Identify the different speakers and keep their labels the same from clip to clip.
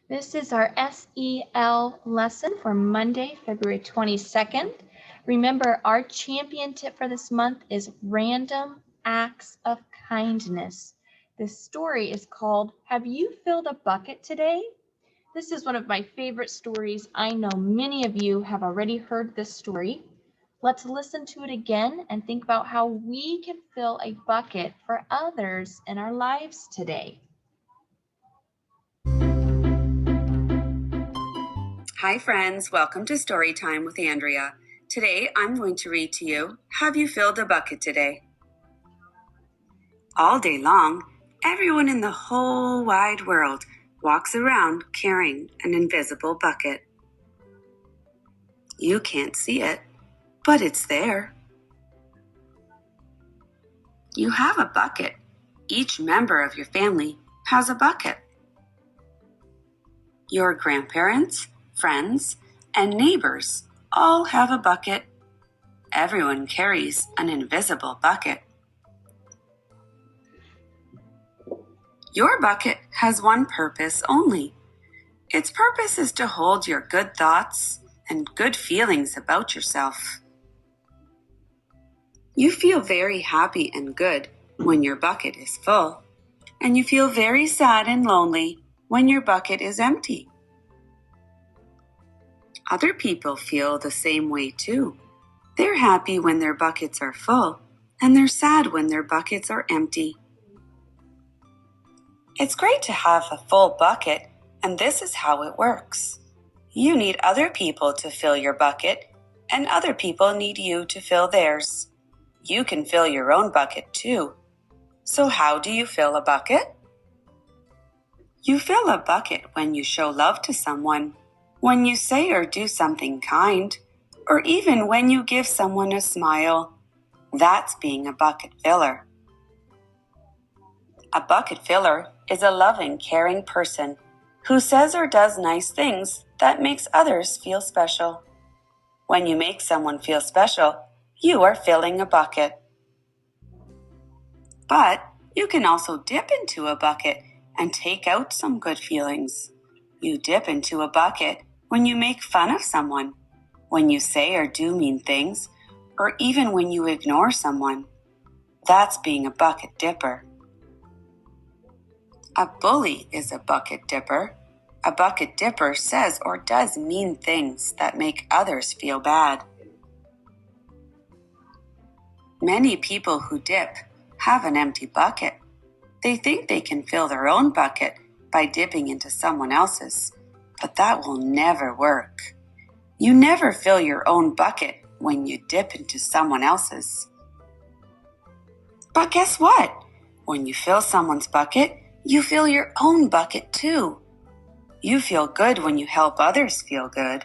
Speaker 1: This is our SEL lesson for Monday, February 22nd. Remember, our champion tip for this month is random acts of kindness. This story is called, Have You Filled a Bucket Today? This is one of my favorite stories. I know many of you have already heard this story. Let's listen to it again and think about how we can fill a bucket for others in our lives today.
Speaker 2: Hi friends, welcome to Story Time with Andrea. Today I'm going to read to you, Have You Filled a Bucket Today? All day long, everyone in the whole wide world walks around carrying an invisible bucket. You can't see it, but it's there. You have a bucket. Each member of your family has a bucket. Your grandparents, friends, and neighbors all have a bucket. Everyone carries an invisible bucket. Your bucket has one purpose only. Its purpose is to hold your good thoughts and good feelings about yourself. You feel very happy and good when your bucket is full, and you feel very sad and lonely when your bucket is empty. Other people feel the same way too. They're happy when their buckets are full, and they're sad when their buckets are empty. It's great to have a full bucket, and this is how it works. You need other people to fill your bucket, and other people need you to fill theirs. You can fill your own bucket too. So how do you fill a bucket? You fill a bucket when you show love to someone, when you say or do something kind, or even when you give someone a smile. That's being a bucket filler. A bucket filler is a loving, caring person who says or does nice things that makes others feel special. When you make someone feel special, you are filling a bucket. But you can also dip into a bucket and take out some good feelings. You dip into a bucket when you make fun of someone, when you say or do mean things, or even when you ignore someone. That's being a bucket dipper. A bully is a bucket dipper. A bucket dipper says or does mean things that make others feel bad. Many people who dip have an empty bucket. They think they can fill their own bucket by dipping into someone else's, but that will never work. You never fill your own bucket when you dip into someone else's. But guess what? When you fill someone's bucket, you fill your own bucket too. You feel good when you help others feel good.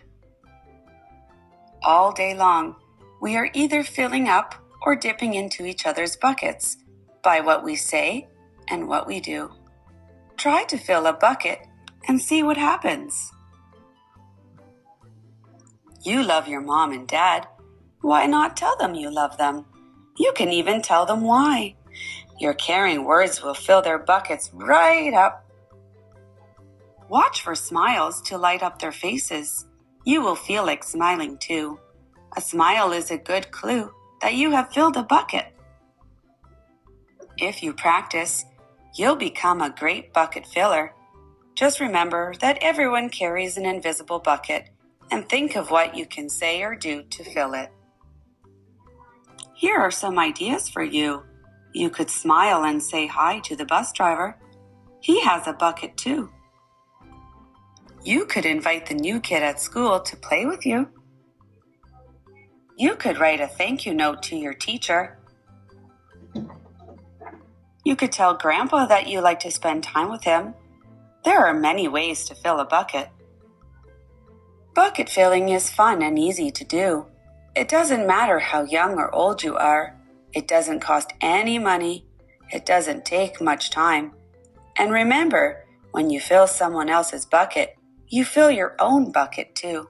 Speaker 2: All day long, we are either filling up or dipping into each other's buckets by what we say and what we do. Try to fill a bucket and see what happens. You love your mom and dad. Why not tell them you love them? You can even tell them why. Your caring words will fill their buckets right up. Watch for smiles to light up their faces. You will feel like smiling too. A smile is a good clue that you have filled a bucket. If you practice, you'll become a great bucket filler. Just remember that everyone carries an invisible bucket, and think of what you can say or do to fill it. Here are some ideas for you. You could smile and say hi to the bus driver. He has a bucket too. You could invite the new kid at school to play with you. You could write a thank you note to your teacher. You could tell Grandpa that you like to spend time with him. There are many ways to fill a bucket. Bucket filling is fun and easy to do. It doesn't matter how young or old you are. It doesn't cost any money. It doesn't take much time. And remember, when you fill someone else's bucket, you fill your own bucket too.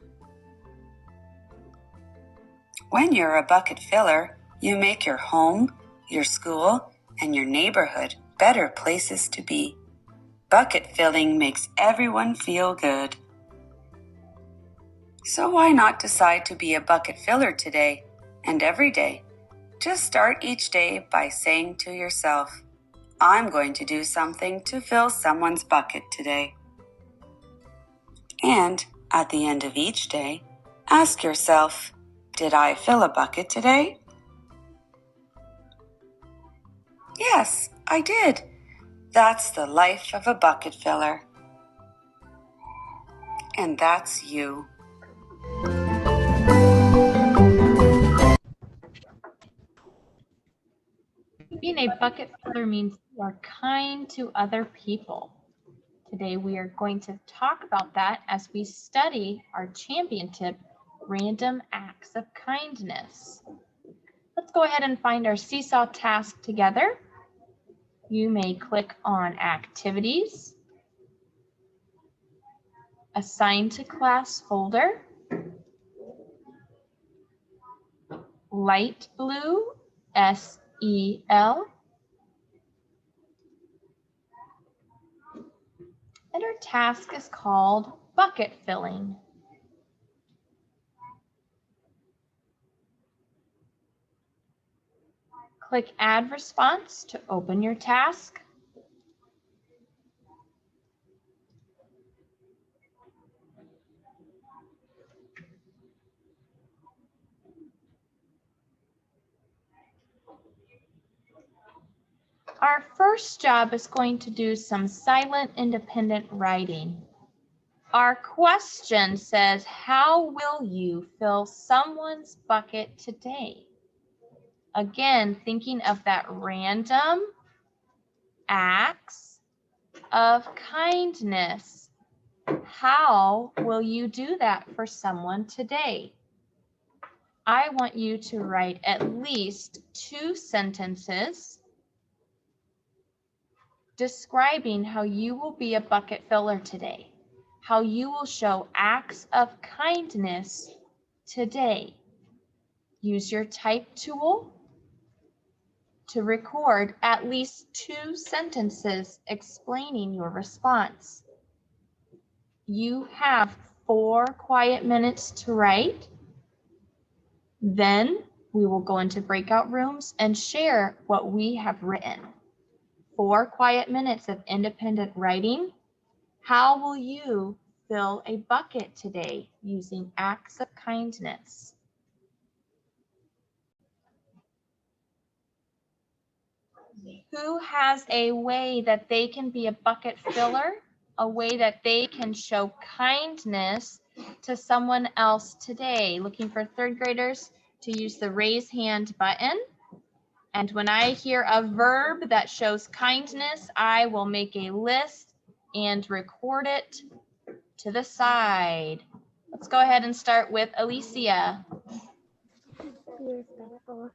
Speaker 2: When you're a bucket filler, you make your home, your school, and your neighborhood better places to be. Bucket filling makes everyone feel good. So why not decide to be a bucket filler today and every day? Just start each day by saying to yourself, I'm going to do something to fill someone's bucket today. And at the end of each day, ask yourself, did I fill a bucket today? Yes, I did. That's the life of a bucket filler. And that's you.
Speaker 1: Being a bucket filler means you are kind to other people. Today we are going to talk about that as we study our champion tip, random acts of kindness. Let's go ahead and find our seesaw task together. You may click on Activities, Assign to Class folder, light blue, SEL, and our task is called bucket filling. Click Add Response to open your task. Our first job is going to do some silent independent writing. Our question says, how will you fill someone's bucket today? Again, thinking of that random acts of kindness. How will you do that for someone today? I want you to write at least 2 sentences describing how you will be a bucket filler today, how you will show acts of kindness today. Use your type tool to record at least 2 sentences explaining your response. You have 4 quiet minutes to write. Then we will go into breakout rooms and share what we have written. 4 quiet minutes of independent writing. How will you fill a bucket today using acts of kindness? Who has a way that they can be a bucket filler, a way that they can show kindness to someone else today? Looking for 3rd graders to use the raise hand button. And when I hear a verb that shows kindness, I will make a list and record it to the side. Let's go ahead and start with Alicia.
Speaker 3: Be respectful.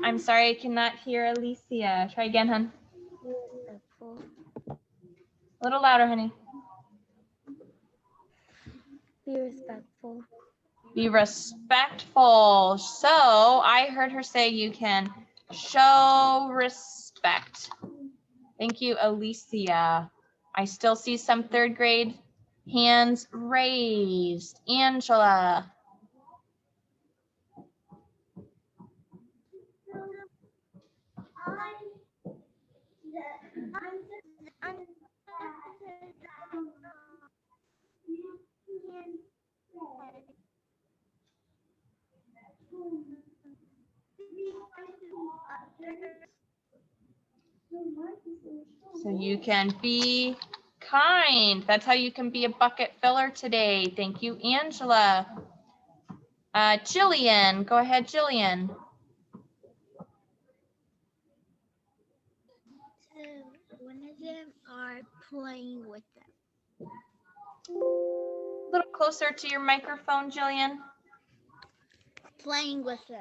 Speaker 1: I'm sorry, I cannot hear Alicia. Try again, hon.
Speaker 3: Be respectful.
Speaker 1: A little louder, honey.
Speaker 3: Be respectful.
Speaker 1: Be respectful. So I heard her say you can show respect. Thank you, Alicia. I still see some 3rd grade hands raised. Angela. So you can be kind. That's how you can be a bucket filler today. Thank you, Angela. Jillian, go ahead, Jillian.
Speaker 3: So one of them are playing with them.
Speaker 1: A little closer to your microphone, Jillian.
Speaker 3: Playing with them.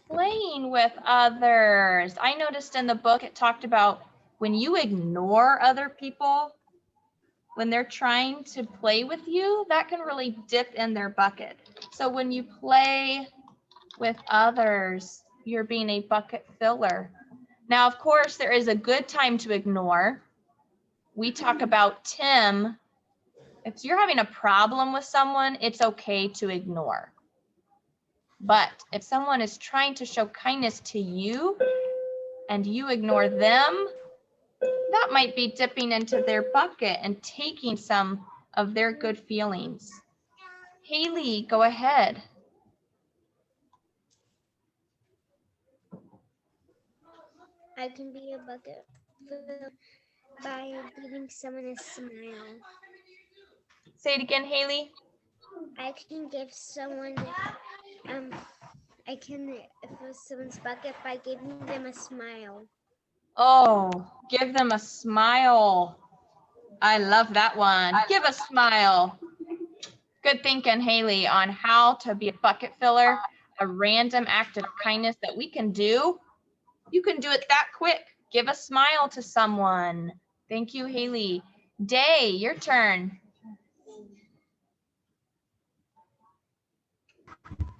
Speaker 1: Playing with others. I noticed in the book it talked about when you ignore other people, when they're trying to play with you, that can really dip in their bucket. So when you play with others, you're being a bucket filler. Now, of course, there is a good time to ignore. We talk about Tim. If you're having a problem with someone, it's okay to ignore. But if someone is trying to show kindness to you and you ignore them, that might be dipping into their bucket and taking some of their good feelings. Haley, go ahead.
Speaker 3: I can be a bucket filler by giving someone a smile.
Speaker 1: Say it again, Haley.
Speaker 3: I can give someone I can fill someone's bucket by giving them a smile.
Speaker 1: Oh, give them a smile. I love that one. Give a smile. Good thinking, Haley, on how to be a bucket filler, a random act of kindness that we can do. You can do it that quick. Give a smile to someone. Thank you, Haley. Day, your turn.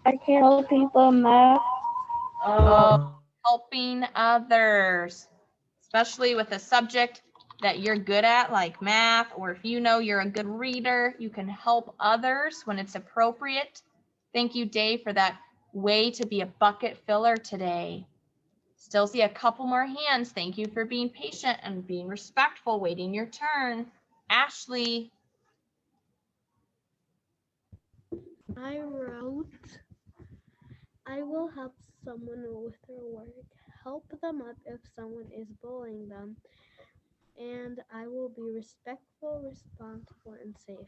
Speaker 4: I can help people math.
Speaker 1: Oh, helping others, especially with a subject that you're good at, like math, or if you know you're a good reader, you can help others when it's appropriate. Thank you, Dave, for that way to be a bucket filler today. Still see a couple more hands. Thank you for being patient and being respectful, waiting your turn. Ashley.
Speaker 4: I wrote, I will help someone with their work, help them up if someone is bullying them, and I will be respectful, responsible, and safe.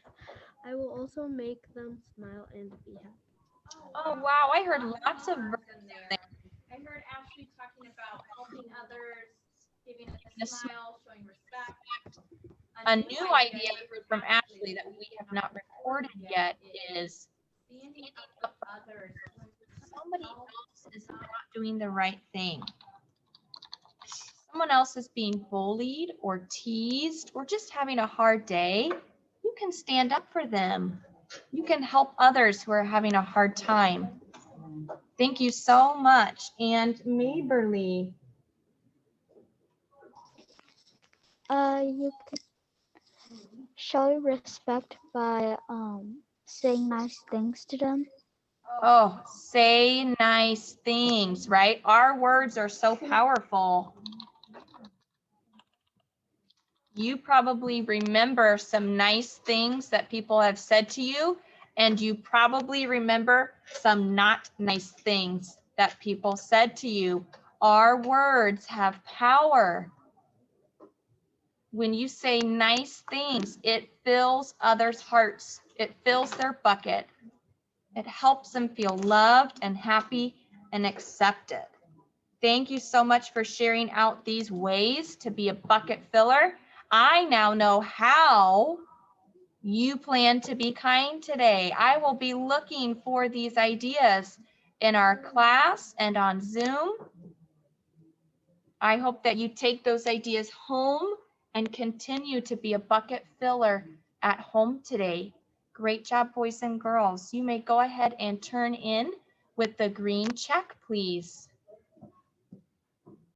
Speaker 4: I will also make them smile and be happy.
Speaker 1: Oh, wow. I heard lots of verbs there. I heard Ashley talking about helping others, giving a smile, showing respect. A new idea I heard from Ashley that we have not recorded yet is standing up for others when somebody else is not doing the right thing. Someone else is being bullied or teased or just having a hard day. You can stand up for them. You can help others who are having a hard time. Thank you so much. And Maberly.
Speaker 5: You can show respect by saying nice things to them.
Speaker 1: Oh, say nice things, right? Our words are so powerful. You probably remember some nice things that people have said to you, and you probably remember some not nice things that people said to you. Our words have power. When you say nice things, it fills others' hearts. It fills their bucket. It helps them feel loved and happy and accepted. Thank you so much for sharing out these ways to be a bucket filler. I now know how you plan to be kind today. I will be looking for these ideas in our class and on Zoom. I hope that you take those ideas home and continue to be a bucket filler at home today. Great job, boys and girls. You may go ahead and turn in with the green check, please.